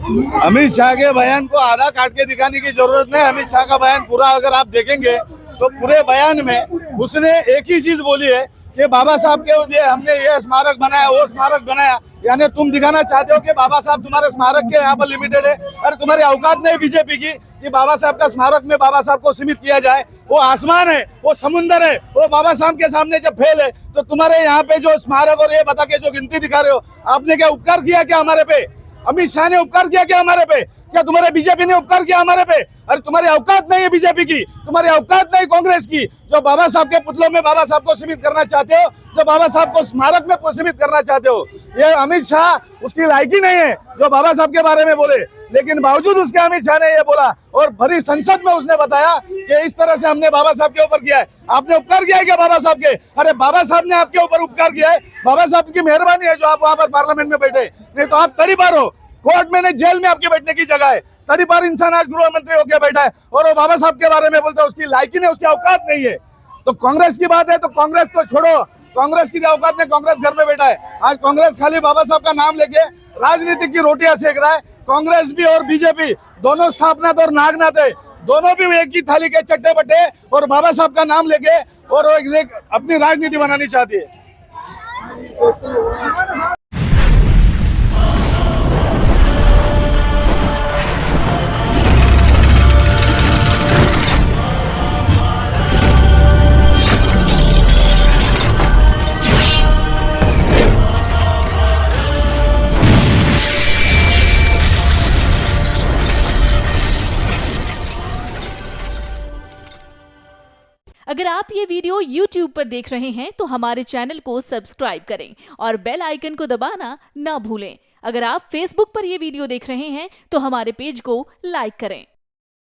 अमित शाह के बयान को आधा काट के दिखाने की जरूरत नहीं। अमित शाह का बयान पूरा अगर आप देखेंगे तो पूरे बयान में उसने एक ही चीज बोली है कि बाबा साहब के लिए हमने ये स्मारक बनाया, वो स्मारक बनाया। यानी तुम दिखाना चाहते हो कि बाबा साहब तुम्हारे स्मारक के यहाँ पर लिमिटेड है। अरे तुम्हारी औकात नहीं बीजेपी की कि बाबा साहब का स्मारक में बाबा साहब को सीमित किया जाए। वो आसमान है, वो समुंदर है, वो बाबा साहब के सामने जब फेल है तो तुम्हारे यहाँ पे जो स्मारक और ये बता के जो गिनती दिखा रहे हो, आपने क्या उपकार किया क्या हमारे पे? अमित शाह ने उपकार किया क्या हमारे पे? क्या तुम्हारे बीजेपी ने उपकार किया हमारे पे? अरे तुम्हारी औकात नहीं है बीजेपी की, तुम्हारी औकात नहीं कांग्रेस की, जो बाबा साहब के पुतलों में बाबा साहब को सीमित करना चाहते हो, जो बाबा साहब को स्मारक में सीमित करना चाहते हो। ये अमित शाह उसकी लायकी नहीं है जो बाबा साहब के बारे में बोले, लेकिन बावजूद उसके अमित शाह ने ये बोला और भरी संसद में उसने बताया कि इस तरह से हमने बाबा साहब के ऊपर किया है। आपने उपकार किया है क्या बाबा साहब के? अरे बाबा साहब ने आपके ऊपर उपकार किया है। बाबा साहब की मेहरबानी है जो आप वहां पर पार्लियामेंट में बैठे, नहीं तो आप तरीबार हो। कोर्ट में नहीं, जेल में आपके बैठने की जगह है। तरीबार इंसान आज गृह मंत्री होकर बैठा है और वो बाबा साहब के बारे में बोलता है उसकी लायकी नहीं, उसकी औकात नहीं है। तो कांग्रेस की बात है तो कांग्रेस को छोड़ो, कांग्रेस की औकात नहीं, कांग्रेस घर में बैठा है। आज कांग्रेस खाली बाबा साहब का नाम लेके राजनीति की रोटियां सेक रहा है। कांग्रेस भी और बीजेपी दोनों स्थापनाथ और नागनाथ है, दोनों भी एक ही थाली के चट्टे बट्टे और बाबा साहब का नाम लेके और अपनी राजनीति बनानी चाहती है। अगर आप ये वीडियो YouTube पर देख रहे हैं तो हमारे चैनल को सब्सक्राइब करें और बेल आइकन को दबाना ना भूलें। अगर आप Facebook पर ये वीडियो देख रहे हैं तो हमारे पेज को लाइक करें।